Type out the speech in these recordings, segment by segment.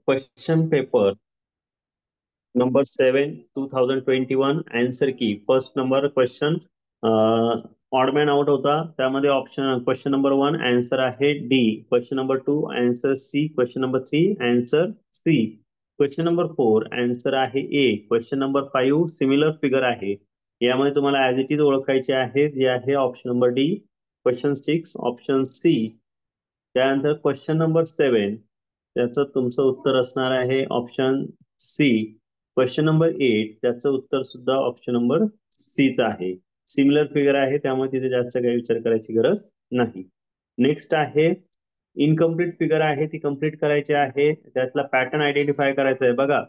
Question paper number 7 2021 answer key first number question odd man out होता. त्यामध्ये option question number 1 answer आहे D, question number 2 answer C, question number 3 answer C, question number 4 answer आहे A, question number 5 similar figure आहे. यामध्ये तुम्हाला as it is ओळखायचे आहे, जे आहे option number D, question 6 option C. त्यानंतर क्वेश्चन नंबर 7 त्याचं तुमचं उत्तर असणार आहे ऑप्शन सी. क्वेश्चन नंबर 8 त्याचं उत्तर सुद्धा ऑप्शन नंबर सीच आहे. सिमिलर फिगर आहे, त्यामुळे तिथे जास्त काही विचार करायची गरज नाही. नेक्स्ट आहे इनकम्प्लीट फिगर आहे, ती कम्प्लीट करायची आहे. त्यातला पॅटर्न आयडेंटिफाय करायचा आहे. बघा,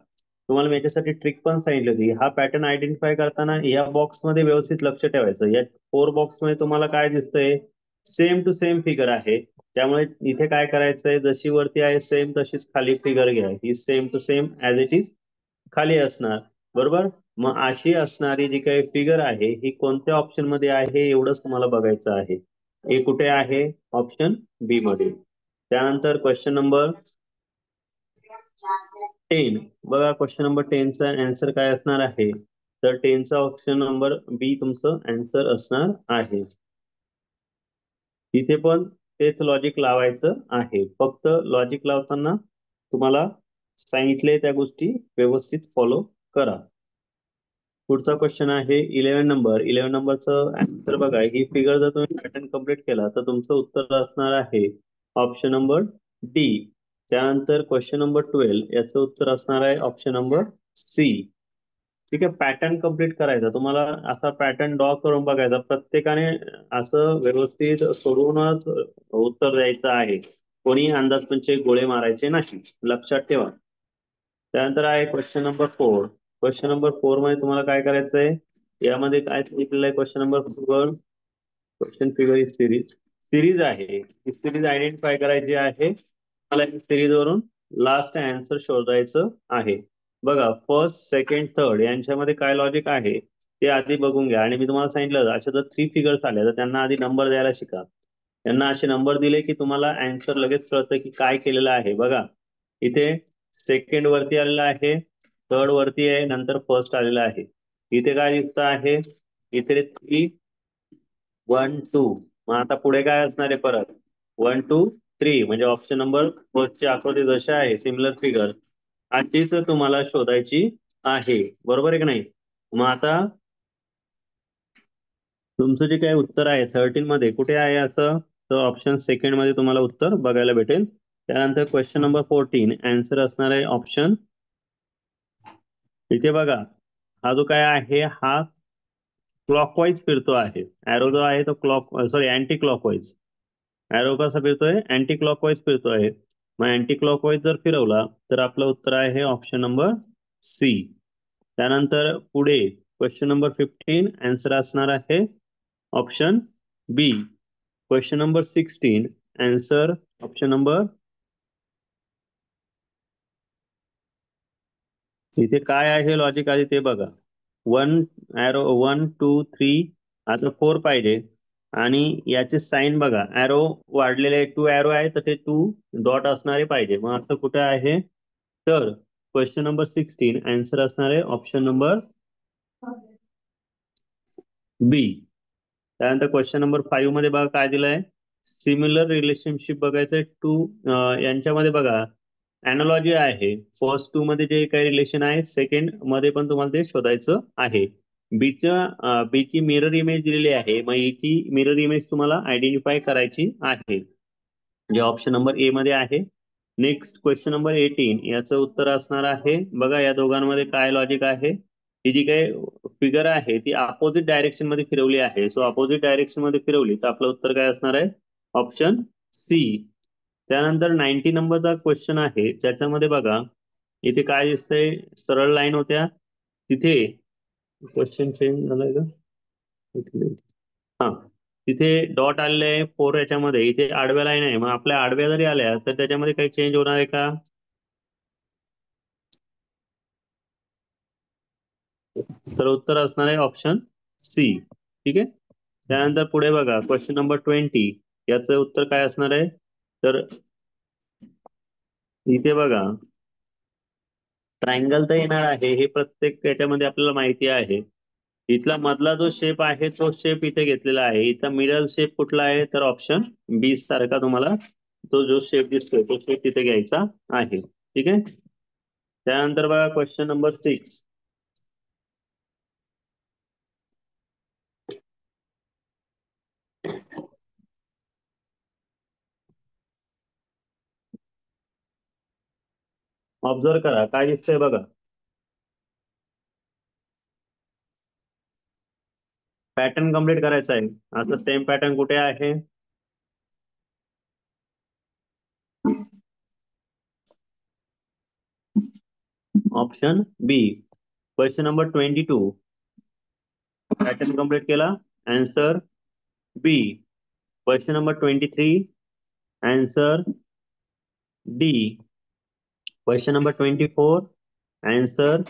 तुम्हाला मी याच्यासाठी ट्रिक पण सांगितली होती. हा पॅटर्न आयडेंटिफाय करताना या बॉक्समध्ये व्यवस्थित लक्ष ठेवायचं. या 4 बॉक्समध्ये तुम्हाला काय दिसतंय, सेम टू सेम फिगर आहे. त्यामुळे इथे काय करायचंय, जशी वरती आहे सेम तशीच खाली फिगर घ्या. ही same to same as it is खाली असणार, बरोबर. मग अशी असणारी जी काही फिगर आहे ही कोणत्या ऑप्शन मध्ये आहे एवढंच तुम्हाला बघायचं आहे. हे कुठे आहे, ऑप्शन बी मध्ये. त्यानंतर क्वेश्चन नंबर 10 बघा, क्वेश्चन नंबर 10चा आन्सर काय असणार आहे, तर 10चा ऑप्शन नंबर बी तुमचं आन्सर असणार आहे. तिथे पण तेच लॉजिक लावायचं आहे. फक्त लॉजिक लावताना तुम्हाला सांगितले त्या गोष्टी व्यवस्थित फॉलो करा. पुढचा क्वेश्चन आहे 11 नंबरचं आन्सर बघा. ही फिगर जर तुम्ही पॅटर्न कम्प्लीट केला तर तुमचं उत्तर असणार आहे ऑप्शन नंबर डी. त्यानंतर क्वेश्चन नंबर 12 याचं उत्तर असणार आहे ऑप्शन नंबर सी. ठीक आहे, पॅटर्न कम्प्लीट करायचा. तुम्हाला असा पॅटर्न ड्रॉ करून बघायचा. प्रत्येकाने असं व्यवस्थित सोडवूनच उत्तर द्यायचं आहे. कोणी अंदाजपंचे गोळे मारायचे नाही, लक्षात ठेवा. त्यानंतर आहे क्वेश्चन नंबर 4. क्वेश्चन नंबर 4 मध्ये तुम्हाला काय करायचंय, यामध्ये काय सांगितलेलं आहे question number 4, question figure series series आहे. ही सिरीज आयडेंटिफाय करायची आहे. मला सिरीज वरून लास्ट आन्सर शोधायचं आहे. बघा, फर्स्ट सेकंड थर्ड यांच्यामध्ये काय लॉजिक आहे ते आधी बघून घ्या. आणि मी तुम्हाला सांगितलं, अशा जर 3 फिगर्स आल्या तर त्यांना आधी नंबर द्यायला शिका. त्यांना असे नंबर दिले की तुम्हाला आन्सर लगेच कळतं की काय केलेलं आहे. बघा, इथे सेकंड वरती आलेला आहे, थर्ड वरती आहे, नंतर फर्स्ट आलेला आहे. इथे काय दिसतं आहे, इथे 3 1 2. मग आता पुढे काय असणार आहे, परत 1 2 3, म्हणजे ऑप्शन नंबर फर्स्टची आकृती जशी आहे सिमिलर फिगर अशीच तुम्हाला शोधायची आहे, बरोबर आहे की नाही. मग आता तुमचं जे काही उत्तर आहे 13 मध्ये कुठे आहे असं, तर ऑप्शन सेकंड मध्ये तुम्हाला उत्तर बघायला भेटेल. त्यानंतर क्वेश्चन नंबर 14 आन्सर असणार आहे ऑप्शन, इथे बघा, हा जो काय आहे हा क्लॉकवाईज फिरतो आहे. ऍरो जो आहे तो अँटी क्लॉकवाईज. ऍरो कसा फिरतोय, अँटी क्लॉकवाईज फिरतोय. मग अँटी क्लॉकवाईज जर फिरवला तर आपलं उत्तर आहे ऑप्शन नंबर सी. त्यानंतर पुढे क्वेश्चन नंबर 15 आन्सर असणार आहे option B. Question number 16 answer option number, इथे काय आहे लॉजिक आधी ते बघा. 1 2 3, आता 4 पाहिजे. आणि याचे साईन बघा, ऍरो वाढलेले 2 ऍरो आहे तर ते 2 डॉट असणारे पाहिजे. मग असं कुठे आहे, तर क्वेश्चन नंबर 16 आन्सर असणार आहे ऑप्शन नंबर बी. त्यानंतर क्वेश्चन नंबर 5 मध्ये बघा काय दिलंय, सिमिलर रिलेशनशिप बघायचंय टू यांच्यामध्ये. बघा, अॅनालॉजी आहे. फर्स्ट 2 मध्ये जे काही रिलेशन आहे सेकंड मध्ये पण तुम्हाला ते शोधायचं आहे. बीची मिरर इमेज दिलेली आहे, मग हिची मिरर इमेज तुम्हाला आयडेंटिफाय करायची आहे, जे ऑप्शन नंबर ए मध्ये आहे. नेक्स्ट क्वेश्चन नंबर 18 याचं उत्तर असणार आहे, बघा या दोघांमध्ये काय लॉजिक आहे. ही जी काही फिगर आहे ती अपोजिट डायरेक्शन मध्ये फिरवली आहे. सो अपोजिट डायरेक्शन मध्ये फिरवली तर आपलं उत्तर काय असणार आहे, ऑप्शन सी. त्यानंतर 90 नंबरचा क्वेश्चन आहे, ज्याच्यामध्ये बघा इथे काय दिसतंय, सरळ लाईन होत्या तिथे. क्वेश्चन चेंज झालाय का, हा, तिथे डॉट आलेले आहे 4 याच्यामध्ये. इथे आडव्या लाईन आहे, मग आपल्या आडव्या जरी आल्या तर त्याच्यामध्ये काही चेंज होणार आहे का, तर उत्तर असणार आहे ऑप्शन सी. ठीक आहे. त्यानंतर पुढे बघा क्वेश्चन नंबर 20 याचं उत्तर काय असणार आहे, तर इथे बघा ट्रायंगल तर येणार आहे, हे प्रत्येक याच्यामध्ये आपल्याला माहिती आहे. इथला मधला जो शेप आहे तो शेप इथे घेतलेला आहे. इथला मिडल शेप कुठला आहे, तर ऑप्शन बी सारखा तुम्हाला तो जो शेप दिसतोय तो शेप तिथे घ्यायचा आहे. ठीक आहे. त्यानंतर बघा क्वेश्चन नंबर 6. ऑब्झर्व करा काय दिसतंय बघा. पॅटर्न कम्प्लीट करायचा आहे. आता सेम पॅटर्न कुठे आहे, option B. Question number 22. Pattern complete केला, answer B. Question number 23. Answer D. Question number 24. Answer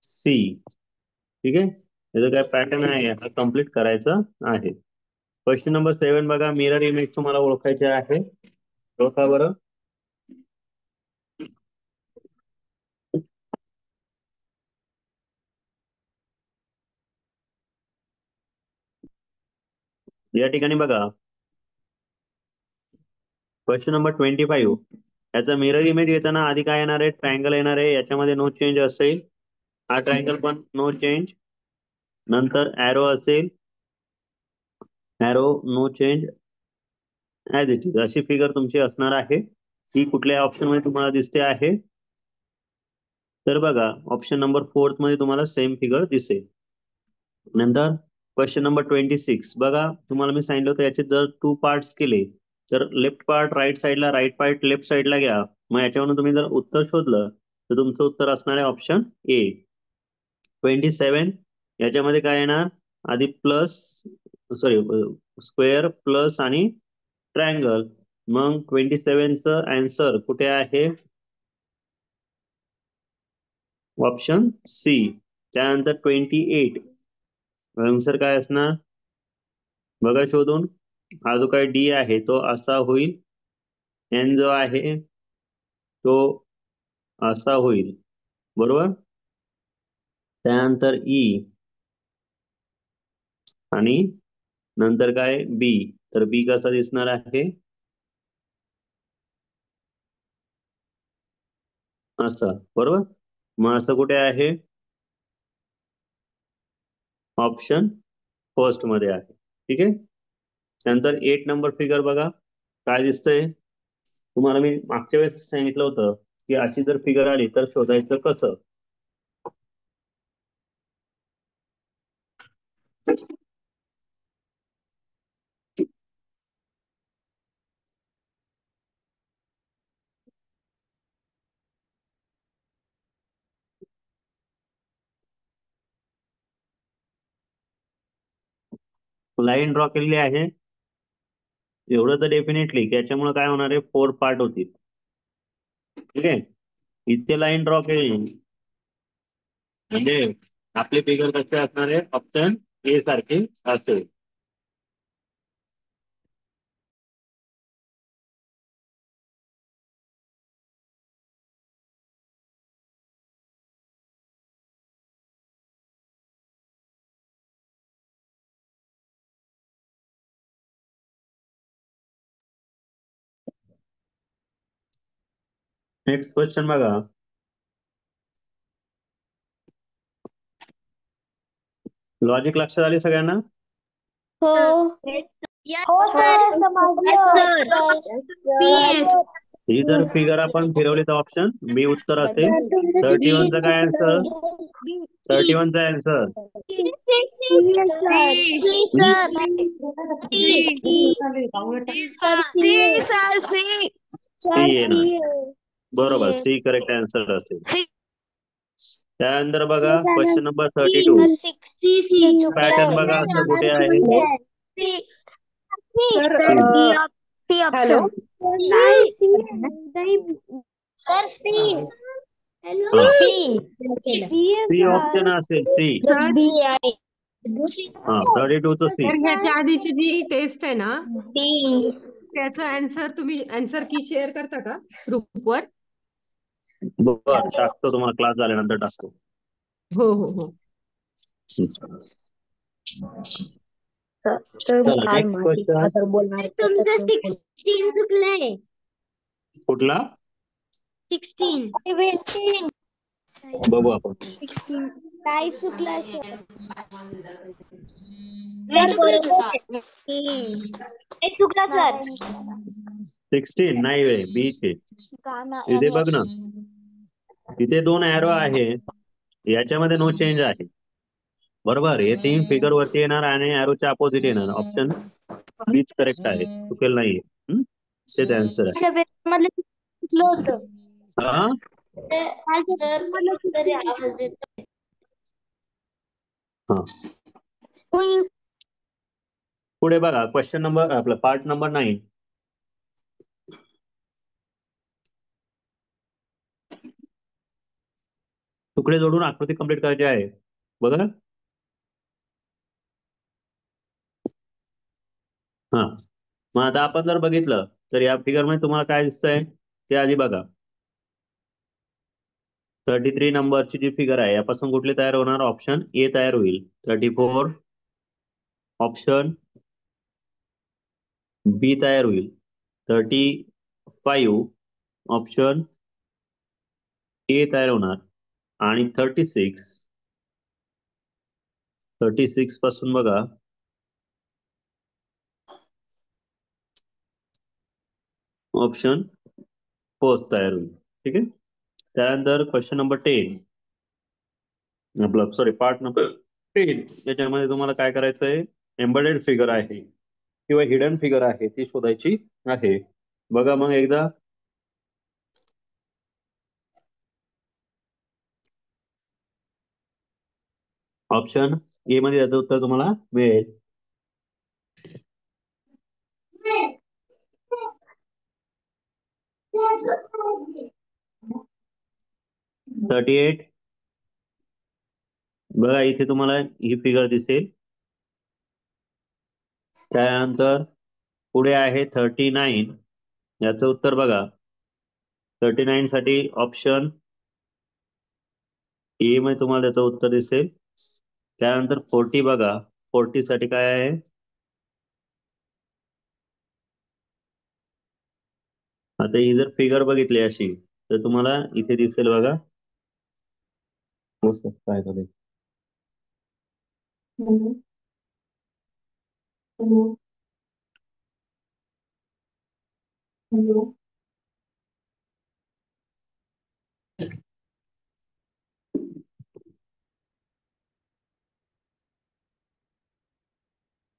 C. ठीक आहे. याचा काय पॅटर्न आहे हा कम्प्लीट करायचा आहे. क्वेश्चन नंबर 7 बघा. मिरर इमेज तुम्हाला ओळखायचे आहे. ओळखा बरं. या ठिकाणी बघा क्वेश्चन नंबर 25. याचा मिरर इमेज घेताना आधी काय येणार आहे, ट्रायंगल येणार आहे. याच्यामध्ये नो चेंज असेल. हा ट्रायंगल पण नो चेंज. नंतर ॲरो असेल, arrow no change as it is. अशी फिगर तुमची असणार आहे. ही कुठल्या ऑप्शन मध्ये तुम्हाला दिसते आहे, तर बघा ऑप्शन नंबर 4 मध्ये तुम्हाला सेम फिगर दिसेल. नंतर क्वेश्चन नंबर 26 बघा. तुम्हाला मी सांगितलं होतं याचे जर 2 पार्ट्स केले तर लेफ्ट पार्ट राईट साईडला, राईट पार्ट लेफ्ट साईडला घ्या. मग याच्यावरून तुम्ही जर उत्तर शोधलं तर तुमचं उत्तर असणार आहे ऑप्शन ए. 27 याच्यामध्ये काय येणार, आधी प्लस, सॉरी, स्क्वेअर प्लस आणि ट्रायंगल. मग 27चं आन्सर कुठे आहे, ऑप्शन सी. त्यानंतर 28 आन्सर काय असणार बघा शोधून. हा जो काय डी आहे तो असा होईल, एन जो आहे तो असा होईल, बरोबर. त्यानंतर ई आणि नंतर काय बी. तर बी कसा दिसणार आहे, असं, बरोबर. मग असं कुठे आहे, ऑप्शन फर्स्ट मध्ये आहे. ठीक आहे. त्यानंतर 8 नंबर फिगर बघा काय दिसतंय. तुम्हाला मी मागच्या वेळेस सांगितलं होतं की अशी जर फिगर आली तर शोधायचं कसं. लाईन ड्रॉ केलेली आहे, एवढं तर डेफिनेटली त्याच्यामुळे काय होणार आहे, 4 पार्ट होतील. ठीक आहे. इथे लाईन ड्रॉ केली म्हणजे आपले फिगर कसे असणार आहे, ऑप्शन ए सारखे असेल. नेक्स्ट क्वेश्चन बघा. लॉजिक लक्षात आली सगळ्यांना. हो ही जर फिगर आपण फिरवली तर ऑप्शन बी उत्तर असेल. 31चा काय आन्सर, 31चा आन्सर सी येणार, बरोबर. सी करेक्ट आन्सर असेल. त्यानंतर बघा क्वेश्चन नंबर 32. पॅटर्न बघा असं कुठे आहे, hello sir C C option असेल, सी. हा 32चं सी. तर ह्याच्या आधीची जी टेस्ट आहे ना त्याचा आन्सर तुम्ही आन्सर की शेअर करता का ग्रुपवर. बरं, टाकतो तुम्हाला, क्लास झाल्यानंतर टाकतो. हो हो हो. चला नेक्स्ट क्वेश्चन. तुमचं 16 चुकलंय. कुठला 16 बघू आपण. 16 काय चुकलं सर? बरोबर आहे. हे चुकलं सर. 16 नाही वे, बी चे. इथे बघ ना, इथे 2 एरो आहे, याच्यामध्ये नो चेंज आहे. बरोबर, हे 3 फिगर वरती येणार आणि एरोच्या अपोजिट येणार. ऑप्शन बीच करेक्ट आहे, चुकेल नाहीये. तेच आन्सर आहे. मधलं चुकलं होतं. हा हा, पुढे बघा, क्वेश्चन नंबर आपला पार्ट नंबर 9. तुकडे जोडून आकृती कंप्लीट करायची आहे. बघा, हा, मग आता आपण जर बघितलं तर या फिगर मध्ये तुम्हाला काय दिसतंय ते आधी बघा. 33 नंबरची जी फिगर आहे, यापासून कुठली तयार होणार? ऑप्शन ए तयार होईल. 34 ऑप्शन बी तयार होईल. 35 ऑप्शन ए तयार होणार. आणि 36 पासून बघा ऑप्शन फर्स्ट तयार होईल. ठीक आहे. त्यानंतर क्वेश्चन नंबर 10 आपलं, सॉरी, पार्ट नंबर 10, याच्यामध्ये तुम्हाला काय करायचंय? एम्बेडेड फिगर आहे किंवा हिडन फिगर आहे ती शोधायची आहे. बघा मग एकदा, ऑप्शन ए मध्ये याचं उत्तर तुम्हाला मिळेल. 38, बघा इथे तुम्हाला ही फिगर दिसेल. त्यानंतर पुढे आहे 39, याचं उत्तर बघा. 39 साठी ऑप्शन ए मध्ये तुम्हाला त्याचं उत्तर दिसेल. त्यानंतर 40 बघा, 40 साठी काय आहे? आता ही जर फिगर बघितली अशी तर तुम्हाला इथे दिसेल बघा. हो सर, काय झालंय?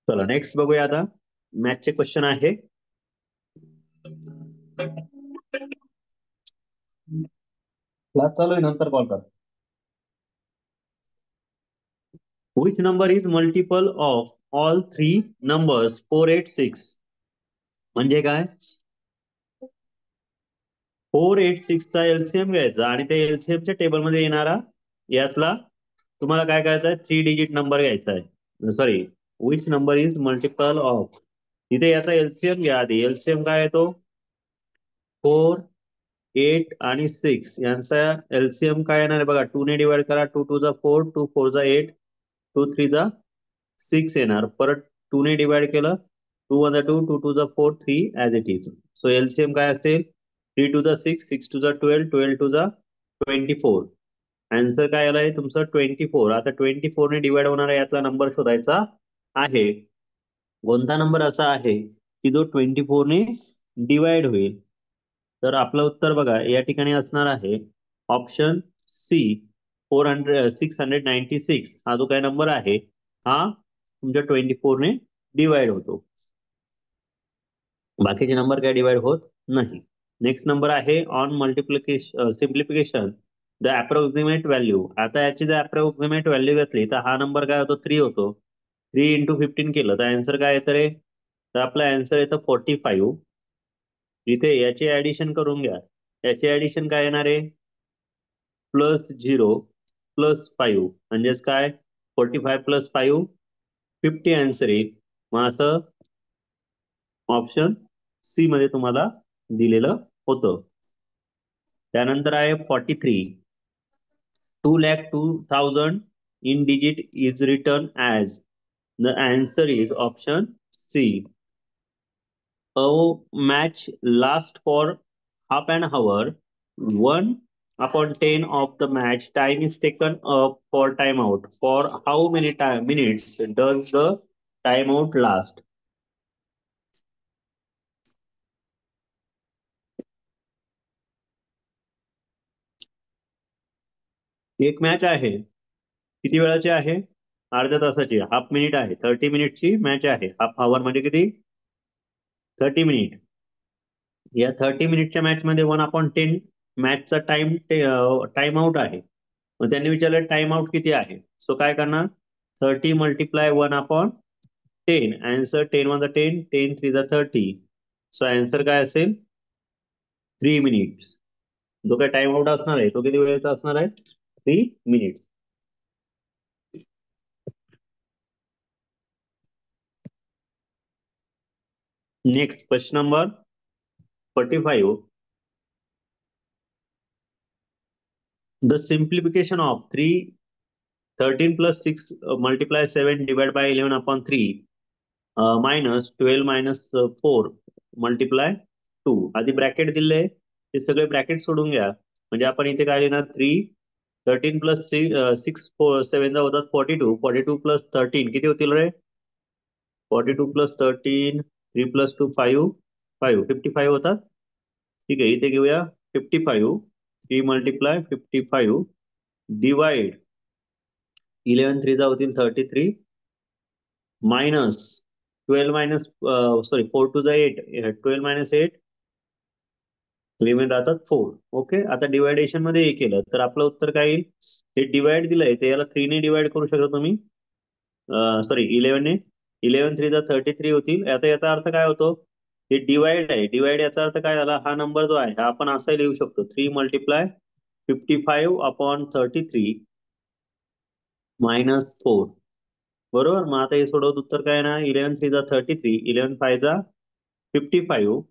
चला नेक्स्ट बघूया. आता मॅथचे क्वेश्चन आहे. क्लास चालू आहे, नंतर कॉल कर. Which number is multiple of all three numbers 4, 8, 6? म्हणजे काय? 4, 8, 6 चा एलसीएम घ्यायचा आणि त्या एलसीएम च्या टेबल मध्ये येणारा यातला तुम्हाला काय करायचं आहे? 3 डिजिट नंबर घ्यायचा आहे. Sorry, which number is multiple of, इथे याचा एलसीएम घ्या आधी. एलसीएम काय येतो? 4, 8 आणि 6 यांचा एलसीएम काय येणार आहे बघा. 2 ने डिवाइड करा. 2 2 जा 4, 2 4 जा 8, 2 3 जा 6 येणार. परत 2 ने डिवाइड केलं, 2 1 जा 2, 2 2 जा 4, 3 as it is. So LCM काय असेल? 3 2 जा 6, 6 2 जा 12, 12 2 जा 24. आन्सर काय आलाय तुमचं? 24. आता 24 ने डिवाइड होणारा यातला नंबर शोधायचा आहे. कोणता नंबर असा आहे की जो 24 ने डिवाइड होईल? तर आपलं उत्तर बघा या ठिकाणी असणार आहे ऑप्शन सी, 696. हा जो काय नंबर आहे हा तुमच्या 24 ने डिवाइड होतो. बाकीचे नंबर काय डिवाइड होत नाही. नेक्स्ट नंबर आहे on multiplication simplification the approximate value. आता याची जर अप्रॉक्सिमेट व्हॅल्यू घेतली तर हा नंबर काय होतो? 3 होतो. 3 इंटू 15 केलं तर आन्सर काय येतं रे? तर आपला आन्सर येतं 45. इथे याचे ऍडिशन करून घ्या. याचे ऍडिशन काय येणार आहे? +0 +5 म्हणजेच काय? 45 + 5 50 आन्सर येईल. मग असं ऑप्शन सी मध्ये तुम्हाला दिलेलं होतं. त्यानंतर आहे 43. 2,02,000 in digit is written as. The answer is option C. A match lasts for half an hour. 1/10 of the match time is taken up for timeout. For how many minutes does the timeout last? एक match आहे, किती वेळाची आहे? अर्ध्या तासाची. Half minute आहे, 30 मिनिटची match आहे. Half hour म्हणजे किती? 30 मिनिट. या 30 मिनिटच्या मॅच मध्ये 1/10 मॅचचा टाइम आउट आहे. मग त्यांनी विचारलं टाइम आउट किती आहे. सो काय करणार? 30 मल्टिप्लाय 1/10. आन्सर 10 1 10, 10 3 30. सो आन्सर काय असेल? 3 मिनिट्स. जो काय टाइम आउट असणार आहे तो किती वेळेचा असणार आहे? 3 minutes. Next question number 45. The simplification of 13 plus 6 multiply 7 divided by 11/3 minus 12 minus 4 multiply 2. आधी ब्रॅकेट दिले, ते सगळे ब्रॅकेट सोडून घ्या. म्हणजे आपण इथे काय लिहिणार? 13 प्लस 6 7 होतात 42. 42 प्लस 13 किती होतील रे? 42 प्लस 13, 3 प्लस 2 5, 55 होतात. ठीक आहे, इथे घेऊया 55. 3 मल्टिप्लाय 55 डिवाइड 11 3 होतील 33 मायनस 12 मायनस 4 2 8, 12 मायनस 8 रिमेन राहतात 4. ओके, आता डिवायडेशन मध्ये हे केलं तर आपलं उत्तर काय येईल? हे डिवाइड दिलंय ते याला 3 ने डिवाइड करू शकता तुम्ही. सॉरी 11 ने. 11 3 33 होतील. आता याचा अर्थ काय होतो? हे डिवाइड आहे. डिवाइड याचा अर्थ काय झाला? हा नंबर जो आहे हा आपण असा लिहू शकतो 3 मल्टिप्लाय 55/33 मायनस 4. बरोबर. मग आता हे सोडवत उत्तर काय ना? 11 3 33, 11 5 55.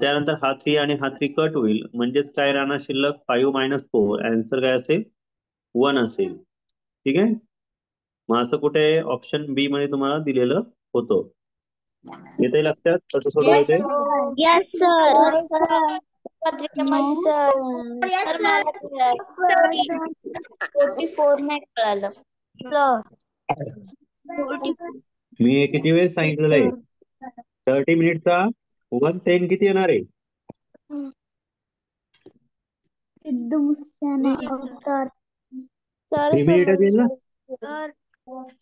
त्यानंतर हा 3 आणि हा 3 कट होईल, म्हणजेच काय राहणार शिल्लक? 5 मायनस 4. आन्सर काय असेल? 1 असेल. ठीक आहे. मग असं कुठे ऑप्शन बी मध्ये तुम्हाला दिलेलं होतं. येते लक्षात कसं सोडवायचे? Yes sir. सर 44 नाही कळालं. सर मी हे किती वेळेस सांगितलेलं आहे? 30 मिनिटचा 1/10 किती येणार आहे? सर 3 मिनिटात येईल ना?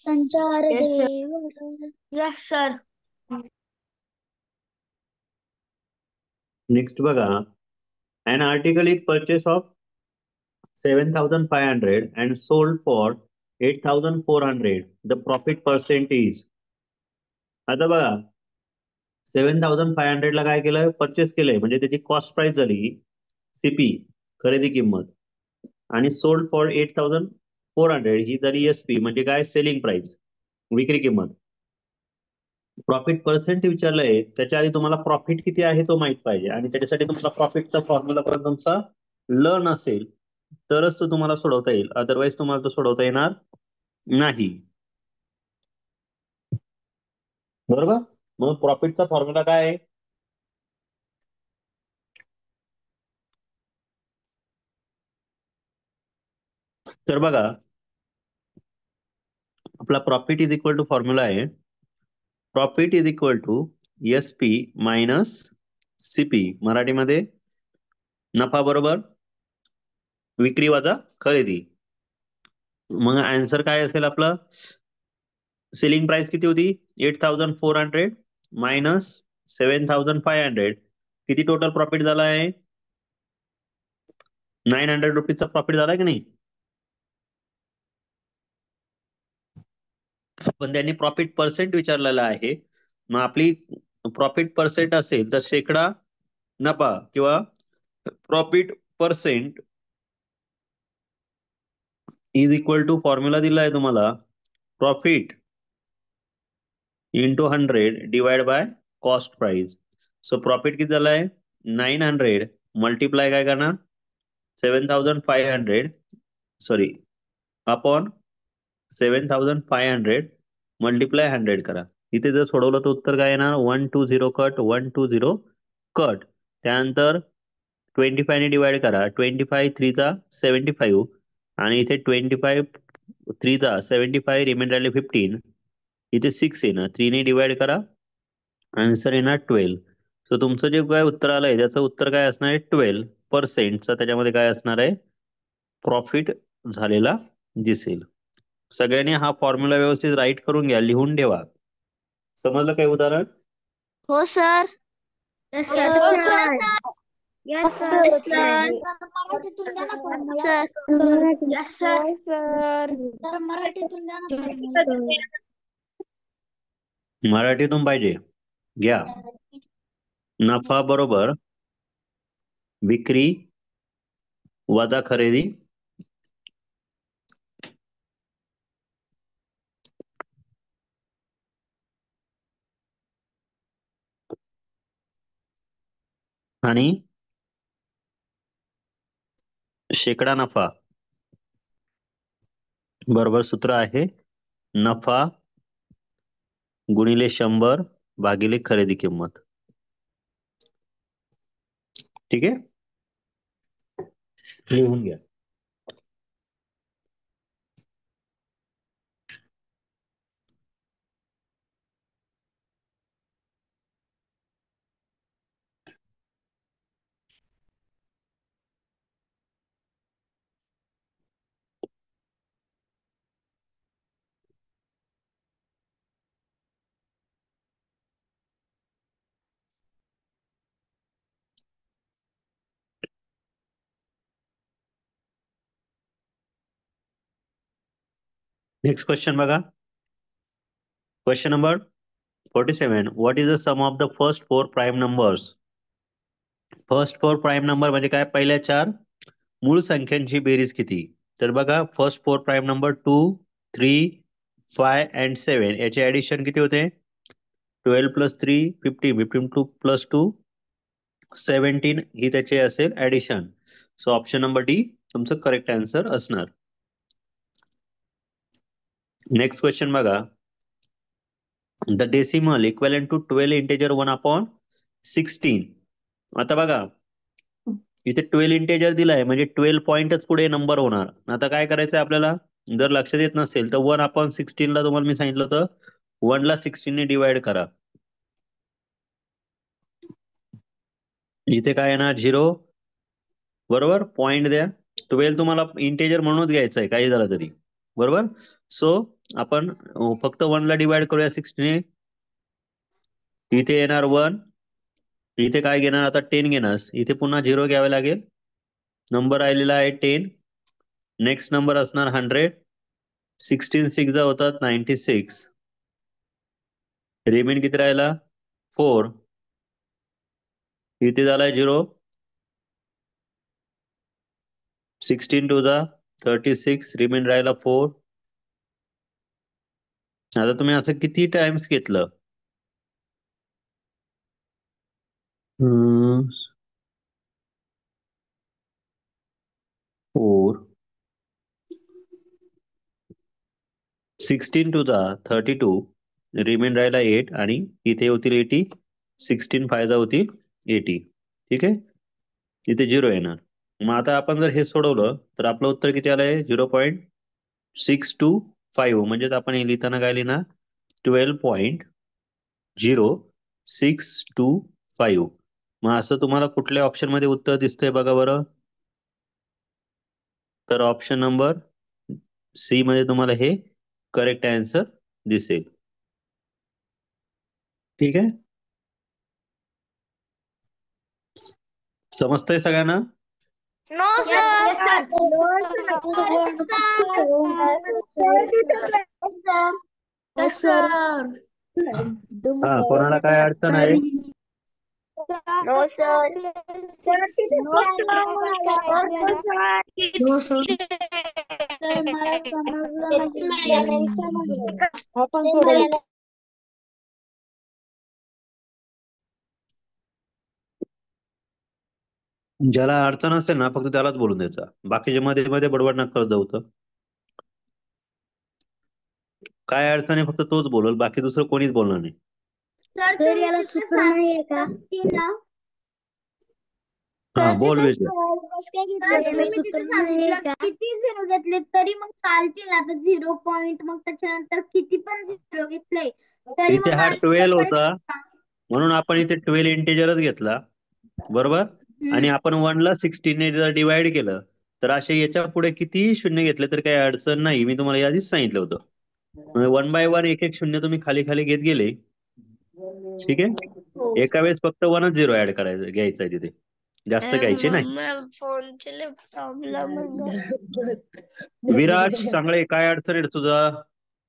संचार यस सर. नेक्स्ट बघा. An article is purchased of 7,500 and sold for 8,400. The profit percent is. आता बघा 7,500 ला काय केलं? परचेस केलंय, म्हणजे त्याची कॉस्ट प्राइस झाली सीपी, खरेदी किंमत. आणि सोल्ड फॉर 8,400 ही झाली एसपी, म्हणजे काय? सेलिंग प्राइस, विक्री किंमत. प्रॉफिट पर्सेंट विचारलंय, त्याच्या आधी तुम्हाला प्रॉफिट किती आहे तो माहित पाहिजे. आणि त्याच्यासाठी तुमचा प्रॉफिटचा फॉर्म्युला पण तुमचा लर्न असेल तरच तो तुम्हाला सोडवता येईल. अदरवाईज तुम्हाला तो सोडवता येणार नाही. बरोबर. मग प्रॉफिटचा फॉर्म्युला काय आहे? तर बघा, आपला profit is equal to formula आहे profit is equal to SP minus CP. मराठीमध्ये नफा बरोबर विक्री वजा खरेदी. मग आन्सर काय असेल आपला? सेलिंग प्राइस किती होती? 8,400 मायनस 7,500. किती टोटल प्रॉफिट झाला आहे? 900 रुपीजचा प्रॉफिट झाला की नाही? पण त्यांनी प्रॉफिट पर्सेंट विचारलेला आहे. मग आपली प्रॉफिट पर्सेंट असेल तर शेकडा नफा किंवा profit percent is equal to formula दिला आहे तुम्हाला profit into 100 divide by cost price. So profit किती झालाय? 900 मल्टिप्लाय काय करणार? 7,500 सॉरी अपॉन 7,500 मल्टिप्लाय 100 करा. इथे जर सोडवलं तर उत्तर काय येणार 120 कट 120 कट. त्यानंतर 25 ने डिवाइड करा. 25 3 चा 75 आणि इथे 25 3 चा 75 रिमेंडर राहिले 15. इथे 6 येणार. 3 ने डिवाइड करा. आन्सर येणार 12. सो तुमचं जे काय उत्तर आलंय त्याचं उत्तर काय असणार आहे 12%चा त्याच्यामध्ये काय असणार आहे प्रॉफिट झालेला दिसेल. सगळ्यांनी हा फॉर्म्युला व्यवस्थित राईट करून घ्या, लिहून ठेवा. समजलं काय उदाहरण? हो सर. Yes, हो sir. सर. Yes, sir. मराठीतून द्या ना फॉर्म्युला. Yes sir. सर मराठीतून द्या ना फॉर्म्युला. मराठीतून पाहिजे घ्या. नफा बरोबर विक्री वजा खरेदी आणि शेकडा नफा बरोबर सूत्र आहे नफा गुणिले 100 भागिले खरेदी किंमत. ठीक आहे, लिहून घ्या. नेक्स्ट क्वेश्चन बघा. Question number 47. What is the sum of the first 4 prime numbers? First 4 prime number म्हणजे काय? पहिल्या 4 मूळ संख्यांची बेरीज किती? तर बघा फर्स्ट 4 प्राईम नंबर 2 3 5 अँड 7 याचे ऍडिशन किती होते? 12 प्लस 3 15 15 2 प्लस 2 17 ही त्याचे असेल addition. So option number D तुमचं करेक्ट आन्सर असणार. नेक्स्ट क्वेश्चन बघा. The decimal equivalent to 12 integer 1/16. आता बघा इथे 12 इंटेजर दिलाय म्हणजे 12 पॉइंटच पुढे नंबर होणार. आता काय करायचंय आपल्याला? जर लक्षात येत नसेल तर 1/16 ला तुम्हाला मी सांगितलं होतं 1 ला 16 ने डिवाइड करा. इथे काय येणार 0 बरोबर. पॉइंट द्या. 12 तुम्हाला इंटेजर म्हणूनच घ्यायचं आहे काही झालं तरी बरोबर. सो आपण फक्त 1 ला डिवाइड करूया 16 ने. इथे येणार 1. इथे काय घेणार आता 10 घेणार. इथे पुन्हा 0 घ्यावे लागेल. नंबर राहिलेला आहे 10. नेक्स्ट नंबर असणार 100. 16 6 जा होतात 96. रिमेन किती राहिला 4. इथे झालाय 0. 16 2 जा 36. रिमेन राहिला 4. आता तुम्ही असं किती टाइम्स घेतलं? 4 16 2 जा 32. रिमेन राहिला 8 आणि इथे होतील 80. 16 5 जा होतील 80. ठीक आहे, इथे 0 येणार. मग आता आपण जर हे सोडवलं तर आपलं उत्तर किती आलंय 0.625. म्हणजेच आपण हे लिहिताना काय लिहिणार 12.0625. मग असं तुम्हाला कुठल्या ऑप्शन मध्ये उत्तर दिसतंय बघा बरं. तर ऑप्शन नंबर सी मध्ये तुम्हाला हे करेक्ट आन्सर दिसेल. ठीक आहे, समजतंय सगळ्यांना? No sir. Yes, sir. Yes sir. हा, कोणाला काय अडचण आहे? No sir. हो सर. मला समजलं आपण ज्याला अडचण असेल ना फक्त त्यालाच बोलून द्यायचा, बाकीच्या मध्ये मध्ये बडबड नका करत जाऊ. तर काय अडचण आहे फक्त तोच बोलल, बाकी दुसरं कोणीच बोलणार नाही. सर तर तुम्ही याला तिथे सूत्र नाहीये का? सांगितलं ना हा सर बोल तिथे विषय. काय तर घेतलं याला तुम्ही तिथे सूत्र नाहीये सांगितलं का? किती झिरो घेतले तरी मग चालतील. आता 0 पॉईंट मग त्याच्यानंतर किती पण झिरो घेतले तरी इथे मग हा 12 आन्सर होता म्हणून आपण इथे 12 इंटिजरच घेतला, बरोबर. आणि आपण 1ला 16 ने जर डिवाइड केलं तर असे याच्या पुढे किती शून्य घेतले तर काही अडचण नाही. मी तुम्हाला याआधीच सांगितलं होतं. म्हणजे 1 बाय 1 एक एक शून्य तुम्ही खाली खाली घेत गेले. ठीक आहे. हो. एका वेळेस फक्त 1च झिरो ऍड करायचं, घ्यायचं आहे तिथे, जास्त घ्यायचे नाही. फोनचे प्रॉब्लेम विराज चांगले, काय अडचण आहे रे तुझा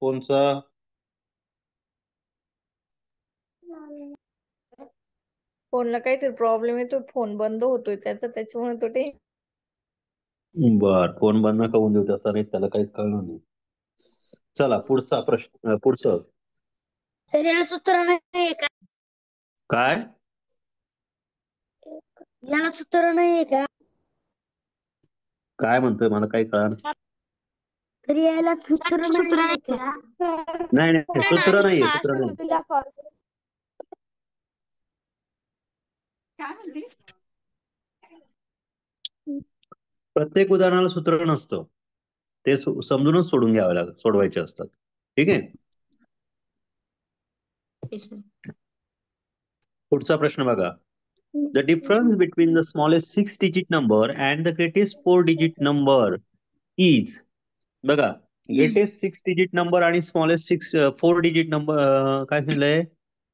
फोनचा? फोनला काहीतरी प्रॉब्लेम येतो, फोन बंद होतोय त्याच्यामुळे तो ते. बर, फोन बंद नका होऊन देऊ त्याचा, नाही त्याला काहीच कळणार नाही. चला पुढचा प्रश्न, पुढचं सर याला सूत्र नाहीये का? काय? याला सूत्र नाहीये का? काय म्हणतोय मला काही कळणार. तर याला सूत्र नाहीये का? नाही नाही, सूत्र नाहीये, सूत्र नाही. प्रत्येक उदाहरणाला सूत्र नसतं, ते समजूनच सोडून घ्यावे लागत, सोडवायचे असतात. ठीक आहे. पुढचा प्रश्न बघा. The difference between the smallest 6 digit number and the greatest 4 digit number is. बघा, ग्रेटेस्ट 6 डिजिट नंबर आणि स्मॉलेस्ट 4 डिजिट नंबर काय सांगितलंय?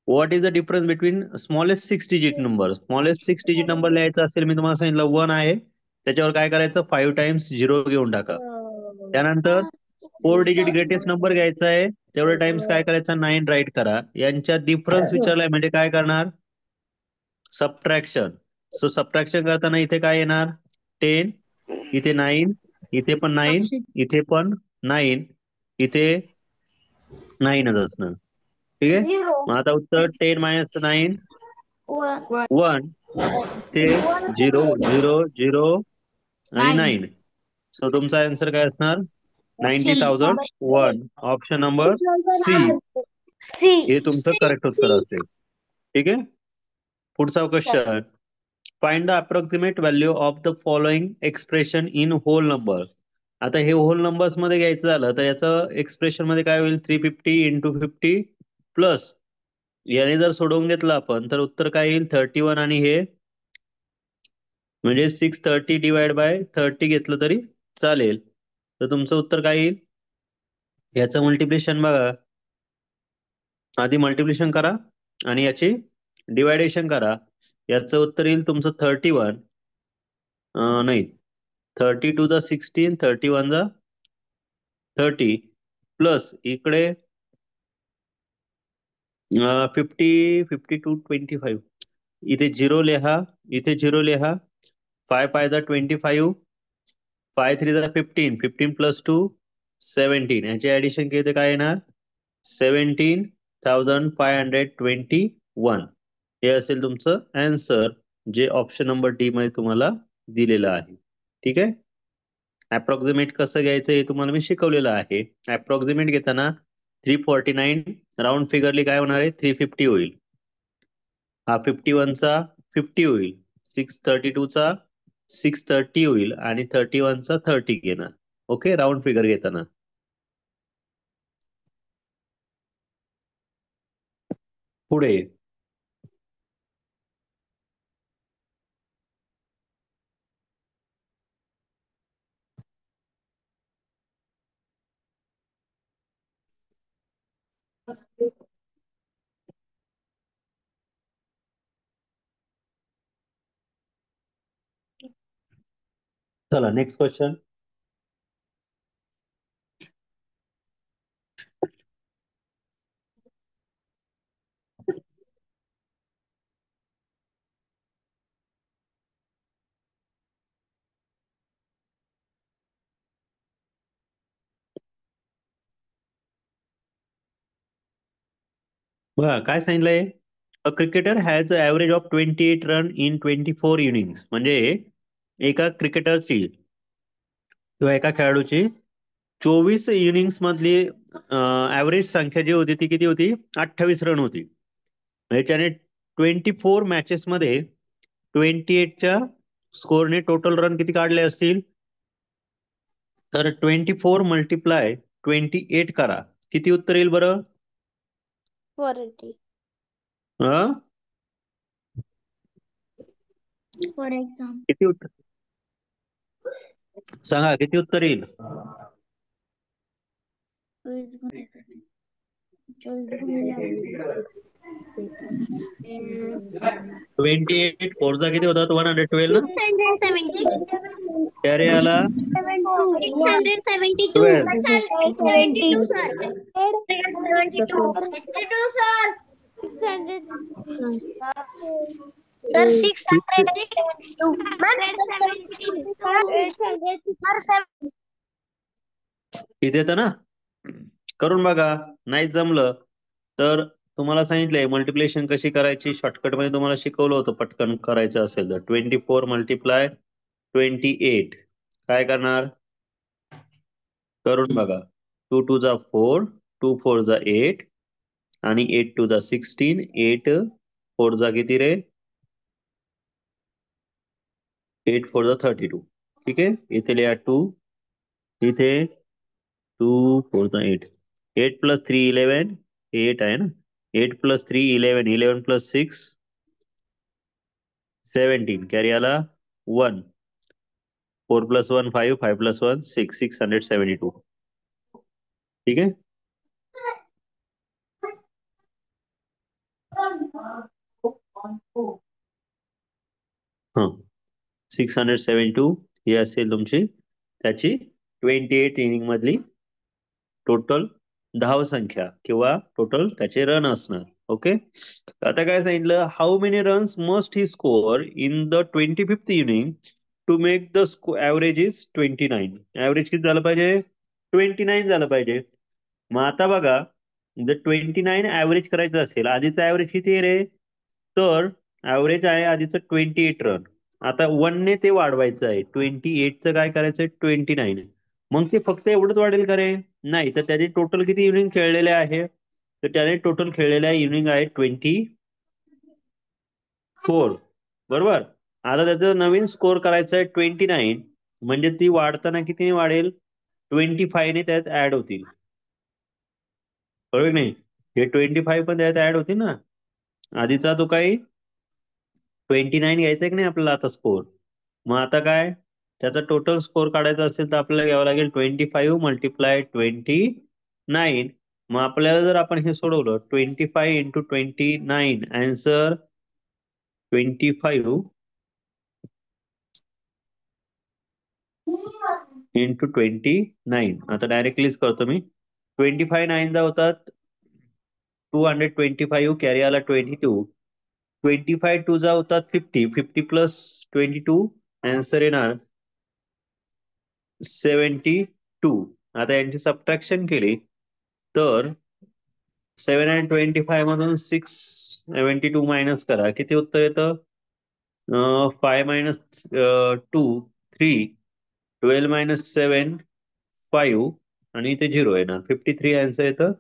What is the difference between smallest 6 digit number? Smallest 6 digit number लिहायचा असेल, मी तुम्हाला सांगितलं 1 आहे, त्याच्यावर काय करायचं 5 टाइम्स 0 घेऊन टाका. त्यानंतर 4 डिजिट ग्रेटेस्ट नंबर घ्यायचा आहे, तेवढे टाइम्स काय करायचं 9 राईट करा. यांच्यात डिफरन्स विचारलाय म्हणजे काय करणार? सबट्रॅक्शन. सो सबट्रॅक्शन करताना इथे काय येणार? 10, इथे 9, इथे पण 9, इथे पण 9, इथे 9च असणार. ठीक आहे. मग आता उत्तर 10 मायनस 9 1, ते 0 0 0 आणि 9. सो तुमचा आन्सर काय असणार? 90,001. ऑप्शन नंबर सी हे तुमचं करेक्ट उत्तर असेल. ठीक आहे. पुढचा question. Find the approximate value of the following expression in whole number. आता हे होल नंबर्स मध्ये घ्यायचं झालं तर याचं एक्सप्रेशन मध्ये काय होईल? 350 इंटू 50 प्लस याने जर सोडवून घेतलं आपण तर उत्तर काय येईल? 31. आणि हे म्हणजे 630 डिवाइड बाय 30 घेतलं तरी चालेल. तर तुमचं उत्तर काय येईल? याचं मल्टिप्लिकेशन बघा, आधी मल्टिप्लिकेशन करा आणि याची डिवायडेशन करा. याचं उत्तर येईल तुमचं 31. नाही, 32 जा 16, 31 जा 30 प्लस इकडे 50 52 25. इथे 0 लिहा, इथे 0 लिहा. 5 5 जा 25, 5 3 जा 15, 15 प्लस 2 17. याचे ऍडिशन केले काय येणार? 17,521. हे असेल तुमचं आन्सर, जे ऑप्शन नंबर डी मध्ये तुम्हाला दिलेलं आहे. ठीक आहे. अप्रॉक्सिमेट कसं घ्यायचं हे तुम्हाला मी शिकवलेलं आहे. अप्रॉक्सिमेट घेताना 349 राऊंड फिगरली काय होणार आहे? 350 होईल. हा 51 चा 50 होईल, 632 चा 630 होईल आणि 31 चा 30 घेणार. ओके, राऊंड फिगर घेताना. पुढे चला नेक्स्ट क्वेश्चन. बघा काय सांगितलंय? A cricketer has average of 28 run in 24 innings. म्हणजे एका क्रिकेटरची किंवा एका खेळाडूची 24 इनिंग्स मधली ॲव्हरेज संख्या जी होती ती किती होती? 28 रन होती. म्हणजे त्याने 24 मॅचेस मध्ये 28च्या स्कोरने टोटल रन किती काढले असतील? तर 24 मल्टिप्लाय 28 करा. किती उत्तर येईल बरं? 480. अं? फॉर एक्झाम्पल किती उत्तर सांगा, किती उत्तर येईल? 28 फोरचा किती होतात? 112 ना. 670. कॅरी आला 672. 12. 672 सर. 672 सर. 672. Ma'am, 672. इथे येतं ना. करून बघा. नाही जमलं तर तुम्हाला सांगितलंय मल्टिप्लिकेशन कशी करायची. शॉर्टकट मध्ये तुम्हाला शिकवलं होतं. पटकन करायचं असेल तर 24 मल्टिप्लाय 28 काय करणार? करून बघा. 2 2 जा 4, 2 4 जा 8 आणि 8 2 जा 16, 8 4 जा किती रे? 8 4 जा 32. ठीक आहे. इथे लिहा 2, इथे 2 4 जा 8. 8 प्लस 3 11, 8 आहे ना. 8 प्लस 3 11, 11 प्लस 6 17. कॅरी आला 1. 4 प्लस 1 5, 5 प्लस 1 6, 672. ठीक आहे. हां 672 ही असेल तुमची त्याची 28 इनिंग मधली टोटल धावसंख्या किंवा टोटल त्याचे रन असणार. ओके. आता काय सांगितलं? How many runs must he score in the 25th inning to make the average is 29. Average किती झालं पाहिजे? 29 झालं पाहिजे. मग आता बघा, जर 29 ऍव्हरेज करायचं असेल, आधीचा ऍव्हरेज किती आहे रे? तर ऍव्हरेज आहे आधीचं 28 रन. आता 1 ने ते वाढवायचं आहे. 28चं काय करायचंय? 29. मग ते फक्त एवढंच वाढेल का रे? नाही. तर त्याने टोटल किती इनिंग खेळलेले आहे? तर त्याने टोटल खेळलेल्या इनिंग आहे 24. बरोबर. आता त्याचं नवीन स्कोर करायचं आहे 29. म्हणजे ती वाढताना किती वाढेल? 25 ने त्यात ऍड होतील. बरोबर नाही? हे 25 पण त्यात ऍड होतील ना. आधीचा तो काही 29 घ्यायचा की नाही आपल्याला आता स्कोर. मग आता काय? त्याचा टोटल स्कोर काढायचा असेल तर आपल्याला घ्यावं लागेल 25 मल्टिप्लाय 29. मग आपल्याला जर आपण हे सोडवलं 25 इंटू 29 आन्सर 25 इंटू 29. आता डायरेक्टलीच करतो मी. 25 9 दा होतात 225. कॅरी आला 22. 25 2 जा होतात 50. 50 प्लस 22 आन्सर येणार 72. आता यांची सबट्रॅक्शन केली तर 7 आणि 25 मधून 672 मायनस करा. किती उत्तर येतं? 5 मायनस 2 3, 12 मायनस 7 5 आणि इथे 0 येणार. 53 आन्सर येतं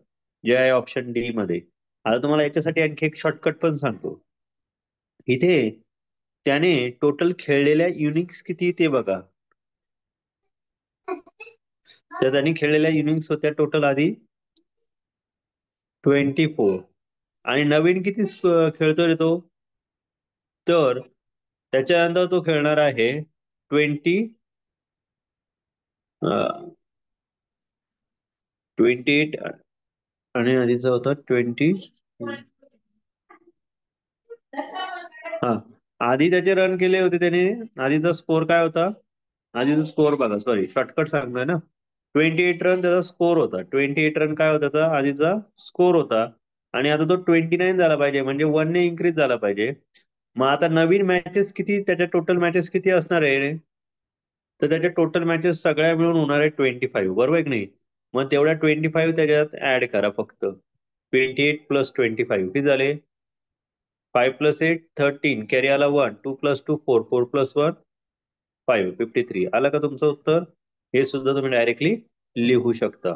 जे आहे ऑप्शन डी मध्ये. आता तुम्हाला याच्यासाठी आणखी एक शॉर्टकट पण सांगतो. इथे त्याने टोटल खेळलेल्या युनिक्स किती ते बघा. तर त्यांनी खेळलेल्या इनिंग्स होत्या टोटल आधी 24 आणि नवीन किती खेळतोय तो? तर त्याच्यानंतर तो खेळणार आहे 28 आणि आधीचा होता 20. हा आधी त्याचे रन केले होते त्याने. आधीचा स्कोर काय होता? आधीचा स्कोर बघा. सॉरी शॉर्टकट सांगतोय ना. 28 रन त्याचा स्कोर होता. 28 रन काय होता त्याचा आधीचा स्कोर होता. आणि आता तो 29 झाला पाहिजे. म्हणजे 1 ने इन्क्रीज झाला पाहिजे. मग आता नवीन मॅचेस किती? त्याच्या टोटल मॅचेस किती असणार आहे? तर त्याच्या टोटल मॅचेस सगळ्या मिळून होणार आहे 25. बरोबर आहे की नाही? मग तेवढ्या 25 त्याच्यात ऍड करा फक्त. 28 प्लस 25 किती झाले? 5 + 8 13, कॅरी आला 1, 2 + 2 4, 4 + 1 5, 53. आलं का तुमचं उत्तर? हे सुद्धा तुम्ही डायरेक्टली लिहू शकता.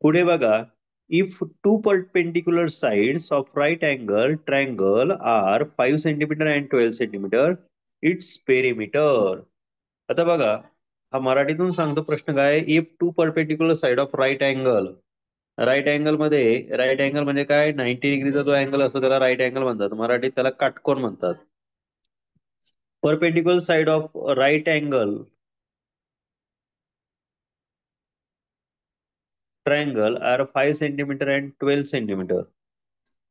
पुढे बघा, if two perpendicular sides of right angle triangle are 5 centimetre and 12 centimetre, its perimeter. आता बघा, हा मराठीतून सांगतो प्रश्न काय, if two perpendicular side of right angle. Right angle म्हणजे काय, 90 डिग्रीचा जो अँगल असतो त्याला राईट अँगल म्हणतात, मराठीत त्याला काटकोन म्हणतात. Perpendicular side of right angle triangle are 5 centimetre and 12 centimetre.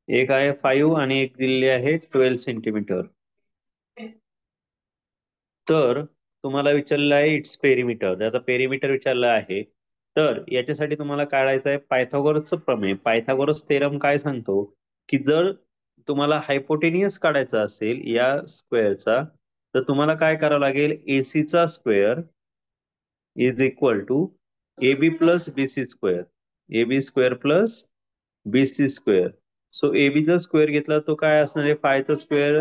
एक आहे 5 आणि एक दिलेली आहे 12 सेंटीमीटर. तर तुम्हाला विचारलेलं आहे इट्स पेरिमीटर, त्याचा पेरिमीटर विचारलं आहे. तर याच्यासाठी तुम्हाला काढायचं आहे पायथागोरसचं प्रमेय. पायथागोरस थेरम काय सांगतो की जर तुम्हाला हायपोटेनियस काढायचा असेल या स्क्वेअरचा, तर तुम्हाला काय करावं लागेल, एसीचा square is equal to AB plus BC square, AB square plus BC square. So एबीचा स्क्वेअर घेतला तो काय असणार आहे, फायचा स्क्वेअर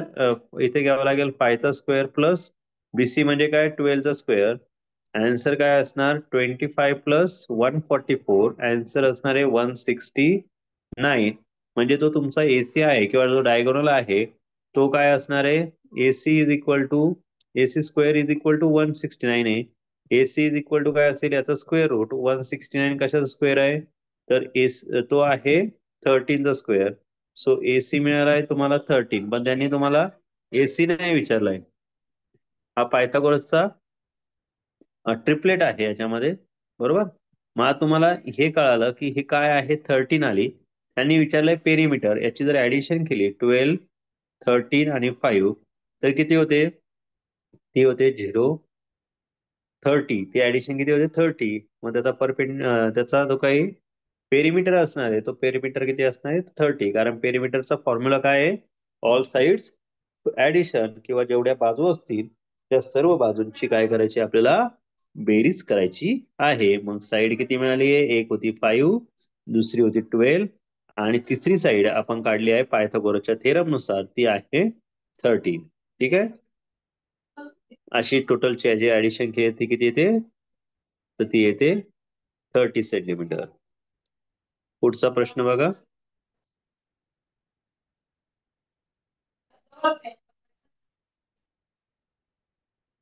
इथे घ्यावा लागेल, फायचा स्क्वेअर प्लस BC म्हणजे काय 12 चा स्क्वेअर. आन्सर काय असणार 25 प्लस 144, आन्सर असणार आहे 169. म्हणजे तो तुमचा एसी आहे किंवा जो डायगोनल आहे तो काय असणार आहे, AC is equal to AC square is equal to 169 आहे. एसी इज इक्वल टू काय असेल, याचा स्क्वेअर रूट 169 कशाचा स्क्वेअर आहे, तर तो आहे 13 चा स्क्वेअर. सो एसी मिळाला आहे तुम्हाला 13, पण त्यांनी तुम्हाला एसी नाही विचारलाय. हा पायथागोरसचा ट्रिपलेट आहे याच्यामध्ये, बरोबर. मग तुम्हाला हे कळालं की हे काय आहे, 13 आली. त्यांनी विचारलंय पेरिमीटर, याची जर ऍडिशन केली 12, 13 आणि 5 तर किती होते, ते होते 0, 30. ते ऍडिशन किती होते 30. मग त्याचा त्याचा जो काही पेरिमीटर असणार आहे तो पेरिमीटर किती असणार आहे 30, कारण पेरिमीटरचा फॉर्म्युला काय आहे, ऑल साइड्स ऍडिशन, किंवा जेवढ्या बाजू असतील त्या सर्व बाजूंची काय करायची आपल्याला, बेरीज करायची आहे. मग साइड किती मिळाली आहे, एक होती 5, दुसरी होती 12 आणि तिसरी साइड आपण काढली आहे पायथागोरसच्या थेरम नुसार, ती आहे 13. ठीक आहे, अशी टोटलची जी ऍडिशन केली ती किती येते, तर ती येते 30 सेंटीमीटर. पुढचा प्रश्न बघा. Okay.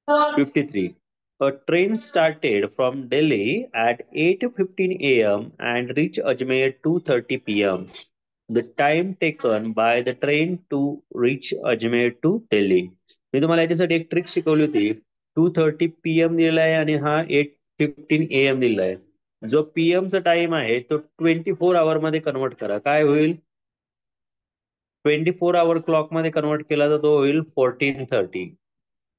53. A train started from Delhi at 8:15 a.m. and reached Ajmer 2:30 p.m. The time taken by the train to reach Ajmer to Delhi. मी तुम्हाला याच्यासाठी एक ट्रिक शिकवली होती. 2:30 p.m. दिलेला आहे आणि हा 8:15 a.m. दिलेला आहे. जो PM चा टाइम आहे तो 24 आवर मध्ये कन्वर्ट करा, काय होईल, 24 आवर क्लॉक मध्ये कन्वर्ट केला तर तो होईल 14:30.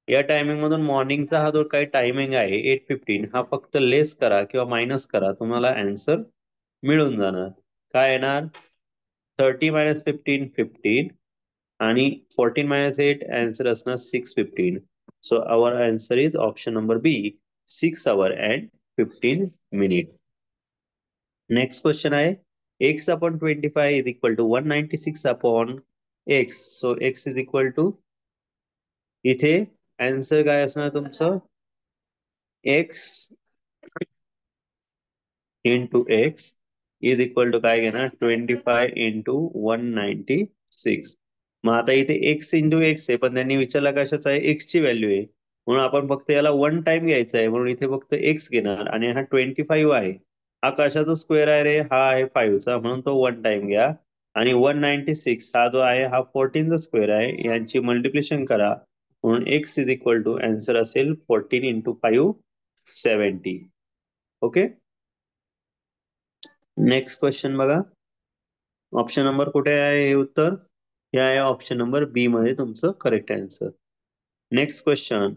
या टायमिंग मधून मॉर्निंगचा हा जो काही टायमिंग आहे 8:15 हा फक्त लेस करा किंवा मायनस करा, तुम्हाला आन्सर मिळून जाणार. काय येणार, 30 - 15 15 आणि 14 - 8 आन्सर असणार 6:15. So our answer is option number B, 6 hours and 15 minutes. Next question आहे, x upon 25 is equal to 196 upon x. So x is equal to, इथे आन्सर काय असणार तुमचं, x into x is equal to काय घेणार, 25 into 196. मग आता इथे x इंटू x आहे, पण त्यांनी विचारला कशाचा आहे, x ची व्हॅल्यू आहे, म्हणून आपण फक्त याला 1 टाइम घ्यायचा आहे, म्हणून इथे फक्त x घेणार. आणि हा 25 आहे, हा कशाचा स्क्वेअर आहे रे, हा आहे 5 चा, म्हणून तो 1 टाइम घ्या. आणि 196 हा जो आहे हा 14 चा स्क्वेअर आहे, यांची मल्टिप्लिकेशन करा, म्हणून x is equal to answer असेल 14 इंटू 5 70. ओके, नेक्स्ट क्वेश्चन बघा. ऑप्शन नंबर कुठे आहे हे उत्तर, हे आहे ऑप्शन नंबर बी मध्ये तुमचं correct answer. Next question,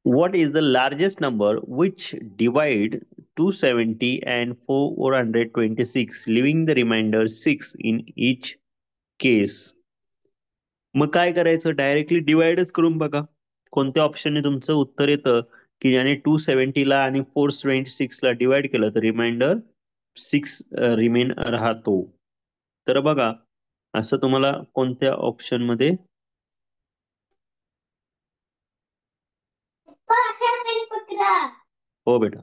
what is the largest number which divide 270 and 426, leaving the remainder 6 in each case. मग काय करायचं, डायरेक्टली डिवाइडच करून बघा, कोणत्या ऑप्शनने तुमचं उत्तर येतं की ज्याने 270 ला आणि 426 ला डिवाइड केलं तर रिमाइंडर 6 रिमेन राहतो. तर बघा, असं तुम्हाला कोणत्या ऑप्शन मध्ये हो बेटा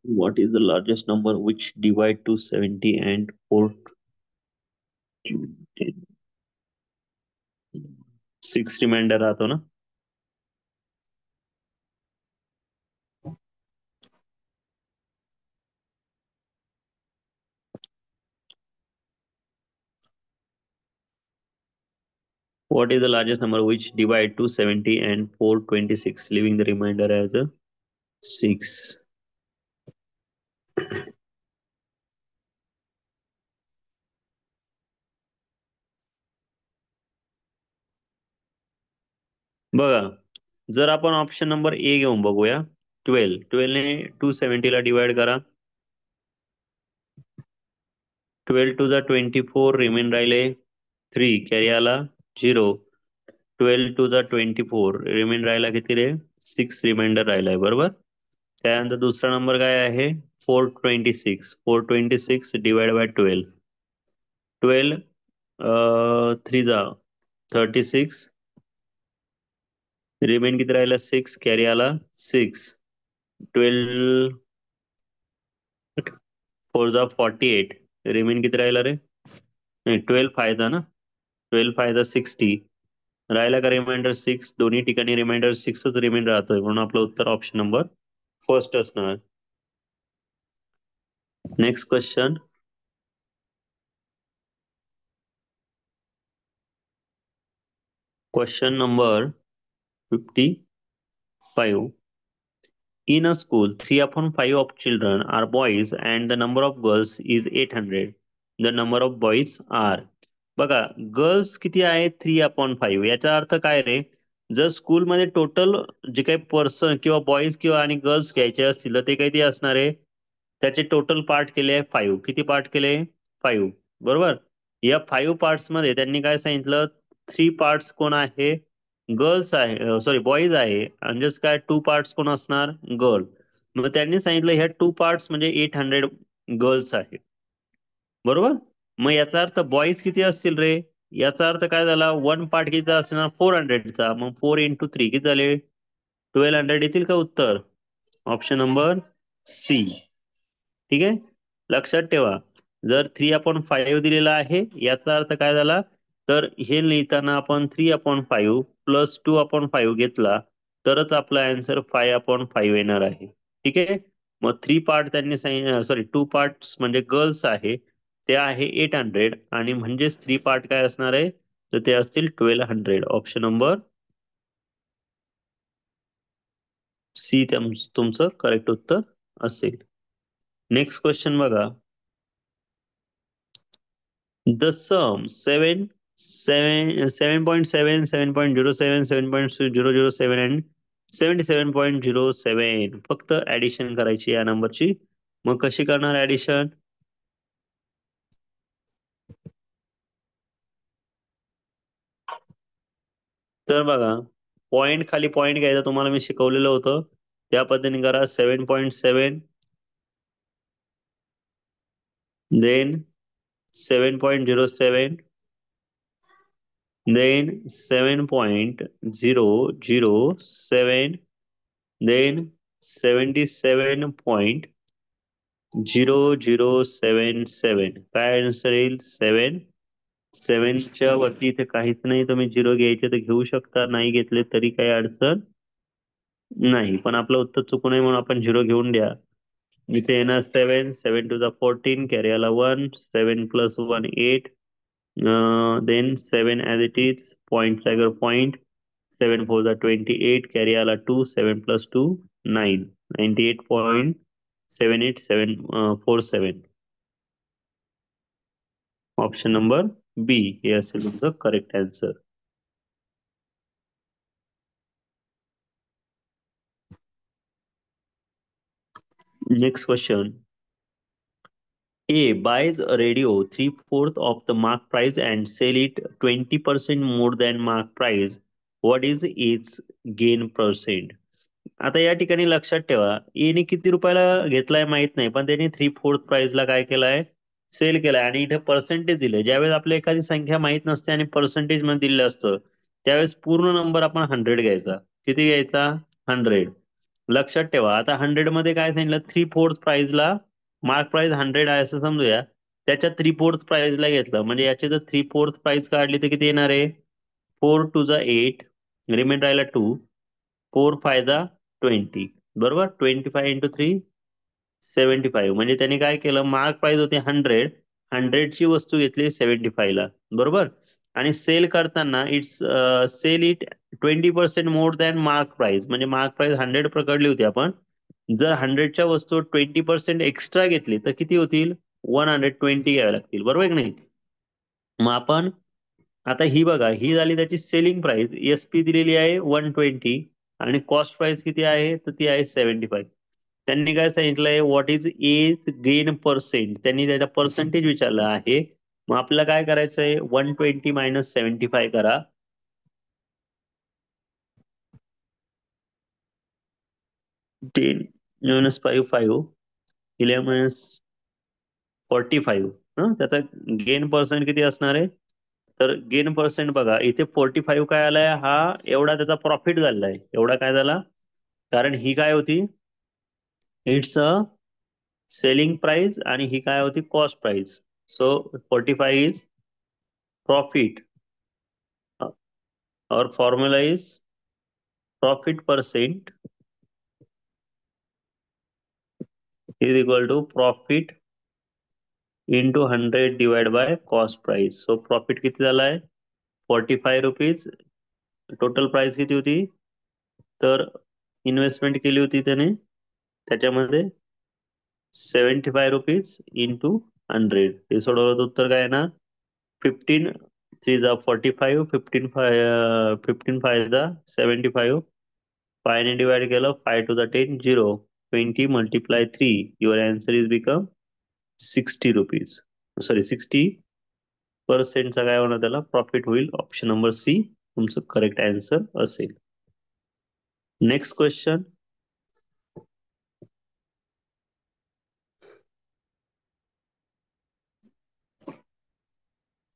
what is the largest number which divide to 70 and 4 6 reminder राहतो ना what is the largest number which divide to 70 and 426 leaving the remainder as a 6 बघा जर आपण ऑप्शन नंबर ए घेऊन बघूया 12 ने 270 ला डिवाइड करा 12 टू द 24 रिमेन राहिले 3 कॅरी आला 0 12 टू द 24 रिमेन राहिला किती रे 6 रिमाइंडर राहिलाय बरोबर त्यानंतर दुसरा नंबर काय आहे 426 डिवाइड बाय 12 12 3 जा 36 रिमेन किती राहिला 6 कॅरी आला 6 12 4 जा 48 रिमेन किती राहिला रे नाही 12 फायदा ना 12 फायदा 60 राहिला का रिमाइंडर 6 दोन्ही ठिकाणी रिमाइंडर 6च रिमेन राहतोय म्हणून आपलं उत्तर ऑप्शन नंबर फर्स्ट असणार next question question number 55 in a school 3/5 of children are boys and the number of girls is 800 the number of boys are बघा गर्ल्स किती आहे 3/5 याचा अर्थ काय रे जर स्कूलमध्ये टोटल जे काही पर्सन किंवा बॉईज किंवा आणि गर्ल्स घ्यायचे असतील तर ते किती असणार आहे त्याचे टोटल पार्ट केले आहे 5 किती पार्ट केले 5 बरोबर या 5 पार्ट्स मध्ये त्यांनी काय सांगितलं 3 पार्ट्स कोण आहे गर्ल्स आहे सॉरी बॉईज आहे म्हणजेच काय 2 पार्ट्स कोण असणार गर्ल मग त्यांनी सांगितलं ह्या 2 पार्ट्स म्हणजे 800 गर्ल्स आहे बरोबर मग याचा अर्थ बॉईज किती असतील रे याचा अर्थ काय झाला 1 पार्ट किती असणार 400चा मग 4 × 3 किती झाले 1200 येतील का उत्तर ऑप्शन नंबर सी ठीक आहे लक्षात ठेवा जर 3/5 दिलेला आहे याचा अर्थ काय झाला तर हे लिहिताना आपण 3/5 प्लस 2/5 घेतला तरच आपला आन्सर 5/5 येणार आहे ठीक आहे मग 3 पार्ट त्यांनी सॉरी 2 पार्ट्स म्हणजे गर्ल्स आहे ते आहे 800 आणि म्हणजेच 3 पार्ट काय असणार आहे तर ते असतील 1200 ऑप्शन नंबर सी तुमचं करेक्ट उत्तर असेल नेक्स्ट क्वेश्चन बघा the sum 7.7 7.07 7.007 and 77.07 फक्त ऍडिशन करायची या नंबरची मग कशी करणार ऍडिशन तर बघा पॉइंट खाली पॉइंट घ्यायचा तुम्हाला मी शिकवलेलं होतं त्या पद्धतीने करा 7.7 देन 7.07 then 7.007 then 77.0077 काय आन्सर येईल 7च्या वरती इथे काहीच नाही तुम्ही 0 घ्यायचे तर घेऊ शकता नाही घेतले तरी काही अडचण नाही पण आपलं उत्तर चुकू नये म्हणून आपण 0 घेऊन द्या इथे येणार 7 to the 14 कॅरी आला 1 7 + 1 8 then 7 as it is point जागेवर point 7 4 the 28 carry आला 2 7 + 2 9 98.7847 ऑप्शन नंबर बी हे असेल तुमचं correct answer next question A buys a radio 3/4 of the mark price and sell it 20% more than mark price. What is its gain percent? आता या ठिकाणी लक्षात ठेवा, एने किती रुपयाला घेतलाय माहित नाही, पण त्याने 3/4 प्राइसला काय केलाय, सेल केलाय. आणि इथे पर्सेंटेज दिले. ज्यावेळेस आपल्याला एखादी संख्या माहित नसते आणि पर्सेंटेज मध्ये दिलेलं असतं, त्यावेळेस पूर्ण नंबर आपण 100 घ्यायचा. किती घ्यायचा? 100. लक्षात ठेवा, आता 100 मध्ये काय सांगितलं, 3/4 प्राइसला मार्क प्राइस 100 आहे असं समजूया. त्याच्या 3/4 प्राइसला घेतलं, म्हणजे याची जर 3/4 प्राइस काढली तर किती येणार आहे? 4 टू द 8, रिमेंड राहिला 2, 4 5 दा 20, बरोबर. 25 इंटू 3 75. म्हणजे त्यांनी काय केलं, मार्क प्राइस होती 100, 100 ची वस्तू घेतली 75 ला, बरोबर. आणि सेल करताना it's sell it 20% more than mark price. म्हणजे मार्क प्राइस 100 पकडली होती आपण, जर 100च्या वस्तू 20% एक्स्ट्रा घेतली तर किती होतील? 120 घ्यावे लागतील, बरोबर की नाही. मग आपण आता ही बघा, ही झाली त्याची सेलिंग प्राइस. एसपी दिलेली आहे 120 आणि कॉस्ट प्राइस किती आहे, तर ती आहे 75. त्यांनी काय सांगितलंय, what is as gain percent. त्यांनी त्याचा पर्सेंटेज विचारलं आहे. मग आपल्याला काय करायचंय, 120 मायनस 75 करा. 10 मायनस 5 5, 11 मायनस 45. त्याचा गेन पर्सेंट किती असणार आहे, तर गेन पर्सेंट बघा इथे 45 काय आलाय, हा एवढा त्याचा प्रॉफिट झालाय. एवढा काय झाला, कारण ही काय होती, इट्स अ सेलिंग प्राइस आणि ही काय होती, cost price. So 45 is profit. और formula is profit percent is equal to profit into 100 divide by cost price. So profit किती झालाय, 45 रुपीज. टोटल प्राइस किती होती, तर इन्व्हेस्टमेंट केली होती त्याने त्याच्यामध्ये 75 रुपीज इंटू 100. हे सोडवलं तर उत्तर काय येणार, 15 3 जा 45, 15 5 जा 75, 5 ने डिवाइड केलं, 5 to the 10 0, 20 multiply 3, your answer is become 60 rupees. Sorry 60%चा काय होणार, त्याला प्रॉफिट होईल. ऑप्शन नंबर सी तुमचं करेक्ट आन्सर असेल. Next question.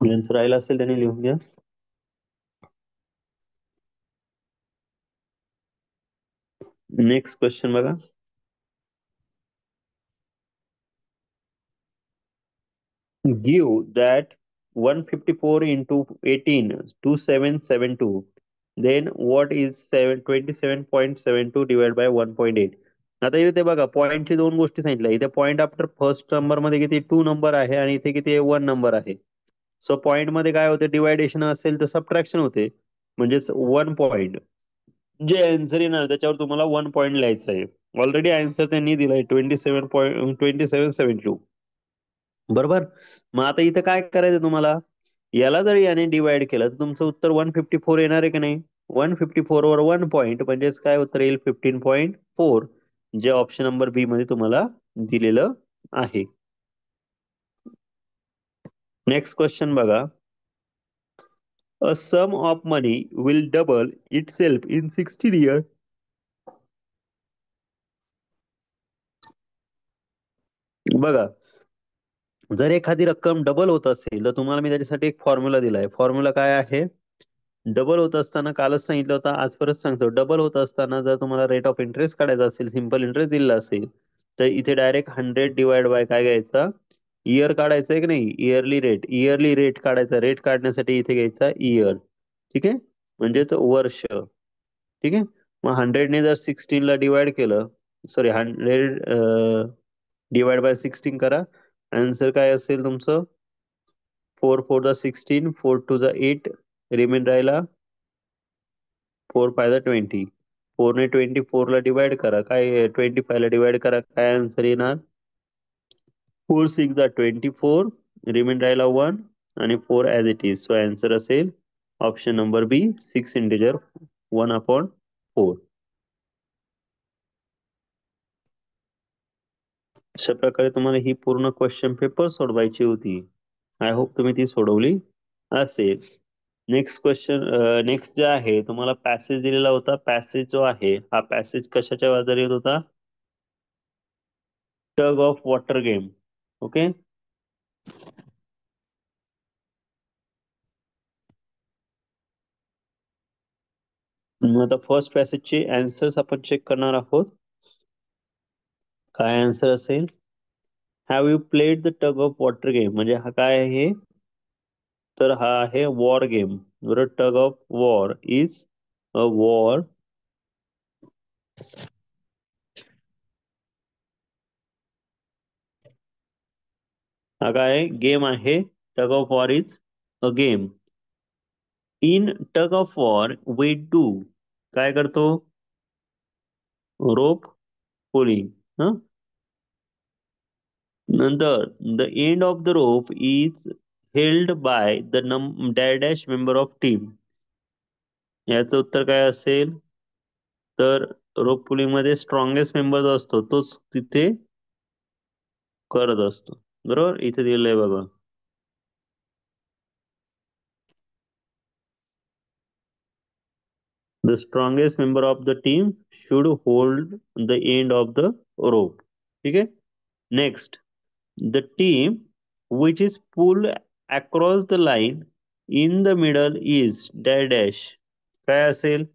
आन्सर राहिला असेल त्याने लिहून घ्या. नेक्स्ट क्वेश्चन बघा. Give that 154 into 18 2772. Then what is 27.72 divided by 1.8. आता इथे बघा, पॉईंटची दोन गोष्टी सांगितल्या. इथे पॉईंट आफ्टर फर्स्ट नंबर मध्ये किती 2 नंबर आहे आणि इथे किती 1 नंबर आहे. सो पॉईंट मध्ये काय होते, डिवायडेशन असेल तर सबट्रॅक्शन होते. म्हणजेच 1 पॉईंट जे आन्सर येणार त्याच्यावर तुम्हाला 1 पॉईंट लिहायचं आहे. ऑलरेडी आन्सर त्यांनी दिलाय 27.2772, बरोबर. मग आता इथं काय करायचं तुम्हाला, याला जर याने डिवाइड केलं तर तुमचं उत्तर 154 येणार आहे की नाही. 154 वर 1 पॉईंट म्हणजेच काय उत्तर येईल, 15.4, जे ऑप्शन नंबर बी मध्ये तुम्हाला दिलेलं आहे. नेक्स्ट क्वेश्चन बघा. A sum of money will double itself in 16 years. बघा, जर एखादी रक्कम डबल होत असेल तर तुम्हाला मी त्याच्यासाठी एक फॉर्म्युला दिलाय. फॉर्म्युला काय आहे, डबल होत असताना कालच सांगितलं होतं, आज परत सांगतो. डबल होत असताना जर तुम्हाला रेट ऑफ इंटरेस्ट काढायचा असेल, सिंपल इंटरेस्ट दिलेला असेल, तर इथे डायरेक्ट 100 डिवाइड बाय काय घ्यायचा, इयर काढायचं आहे की नाही, इयरली रेट. इयरली रेट काढायचा. रेट काढण्यासाठी इथे घ्यायचा इयर, ठीक आहे, म्हणजेच वर्ष, ठीक आहे. मग 100 ने जर 16 ला डिवाइड केलं, सॉरी 100 डिवाइड बाय 16 करा, आन्सर काय असेल तुमचं, 4 4 द 16, 4 टू द 8, रिमेन राहिला 4 5 द 20. 4 ने 24 ला डिवाइड करा, काय 25 ला डिवाइड करा, काय आन्सर येणार, 4 6 द 24, रिमेन राहिला 1 आणि 4 as it is. So answer असेल ऑप्शन नंबर बी, 6 इंटिजर 1/4. अशा प्रकारे तुम्हाला ही पूर्ण क्वेश्चन पेपर सोडवायची होती. आय होप तुम्ही ती सोडवली असेल. नेक्स्ट क्वेश्चन, नेक्स्ट जे आहे तुम्हाला पॅसेज दिलेला होता. पॅसेज जो आहे हा पॅसेज कशाच्या आधारित होता? Tug of water game. Okay, मग आता फर्स्ट पॅसेजचे आन्सर्स आपण चेक करणार आहोत. काय आन्सर असेल? Have you played the tug of water game, म्हणजे हा काय आहे? तर हा आहे वॉर गेम. बरोबर, tug of war is a war हा काय गेम आहे? Tug of war is a game. In tug of war we do काय करतो? Rope pulling. नंतर the end of the rope is held by the dash member of team. याचं उत्तर काय असेल? तर रोप पुलिंग मध्ये स्ट्रॉंगेस्ट मेंबर जो असतो तोच तिथे करत असतो. बरोबर, इथे दिलंय बघा. The strongest member of the team should hold the end of the rope. ठीक है. Next, the team which is pulled across the line in the middle is dash dash. काय असेल?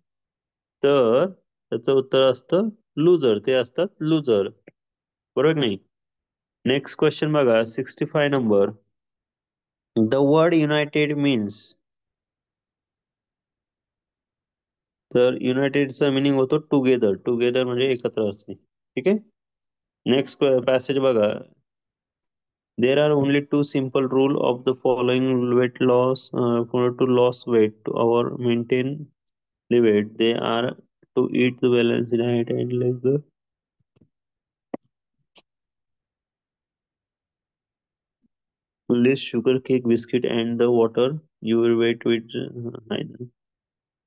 तर त्याचं उत्तर असतं लुजर. ते असतात लुजर. बरोबर की नाही? नेक्स्ट क्वेश्चन बघा, 65 number. The word United means. तर युनायटेडचा मिनिंग होतो टुगेदर. टुगेदर म्हणजे एकत्र असणे. ठीक आहे. नेक्स्ट पॅसेज बघा. There are only two simple rule of the following weight loss for to lose weight to our maintain the weight. They are to eat the balanced diet and like the less sugar, cake, biscuit, and the water. Your weight with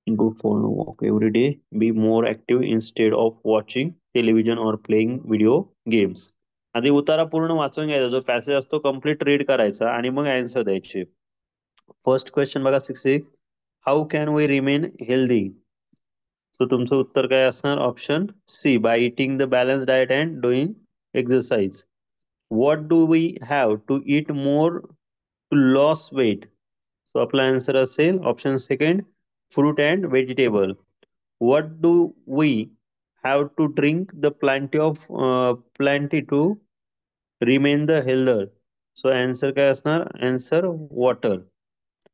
go for a walk every day. Be more active instead of watching television or playing video games. आधी उतारा पूर्ण वाचून घ्यायचा. जो passage असतो complete read करायचा आणि मग आन्सर द्यायचे. फर्स्ट क्वेश्चन बघा, 66. How can we remain healthy? So तुमचं उत्तर काय असणार? Option C, by eating the balance diet and doing exercise. What do we have to eat more to loss weight? So आपला आन्सर असेल option second, fruit and vegetable. What do we have to drink the plenty to remain the healthier? So answer काय असणार? Answer water.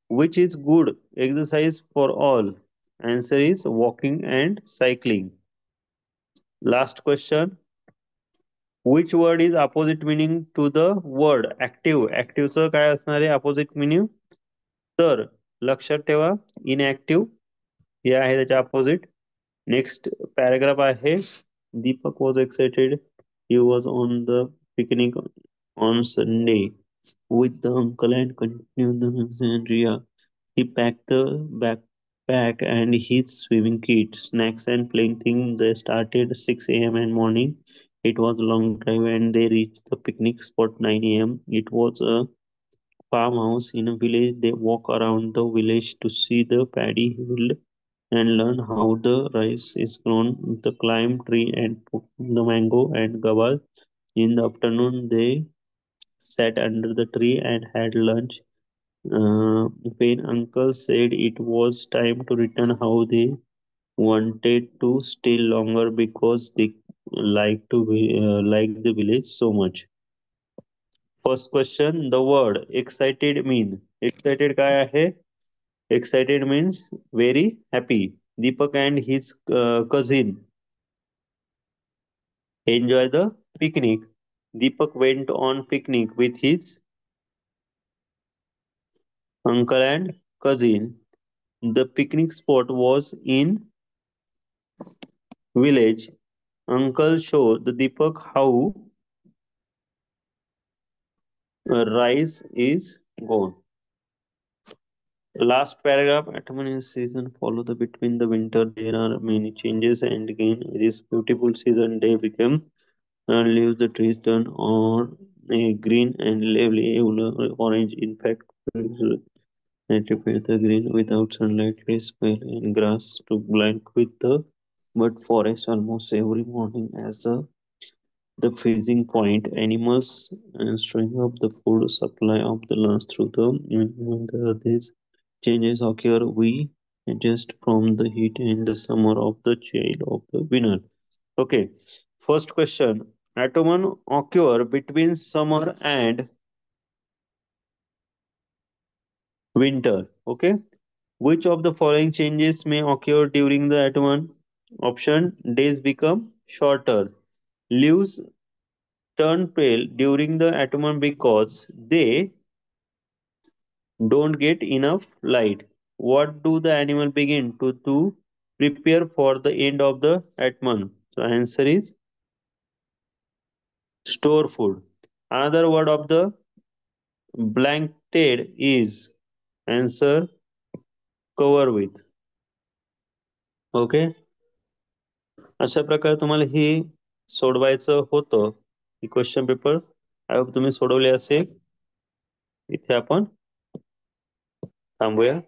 Which is good exercise for all? Answer is walking and cycling. Last question. Which word is opposite meaning to the word active? Active चं काय असणार आहे opposite meaning? तर लक्षात ठेवा, inactive हे आहे त्याच्या opposite. Next paragraph आहे. Deepak was excited. He was on the picnic on Sunday with the uncle and continued the Ria. He packed the backpack and his swimming kit, snacks and playing things. They started 6 a.m. in morning. It was a long drive and they reached the picnic spot 9 a.m. It was a farmhouse in a village. They walk around the village to see the paddy field and learn how the rice is grown. The climb tree and the mango and gabal. In the afternoon, they sat under the tree and had lunch. When uncle said it was time to return, how they wanted to stay longer because they like the village so much. First question, the word excited mean. Excited काय आहे? Excited means very happy. Deepak and his cousin enjoy the picnic. Deepak went on picnic with his uncle and cousin. The picnic spot was in village. Uncle showed the Deepak how rice is grown. Last paragraph, autumn is season follow the between the winter. There are many changes and again this beautiful season day became leaves the trees turn on a green and leafy orange. In fact, native the green without sunlight, trees fail and grass to blind with the but forest almost every morning as the freezing point. Animals and string up the food supply of the land through these changes occur. We adjust from the heat in the summer of the chill of the winter. Okay, first question. Autumn occur between summer and winter. Okay, which of the following changes may occur during the autumn? Option: days become shorter. Leaves turn pale during the autumn because they don't get enough light. What do the animal begin to prepare for the end of the autumn? So answer is store food. Another word of the blanketed is answer cover with. Okay, अशा प्रकारे तुम्हाला हे सोडवायचं होतं ही question paper. I hope तुम्ही सोडवले असेल. इथे आपण थांबूया.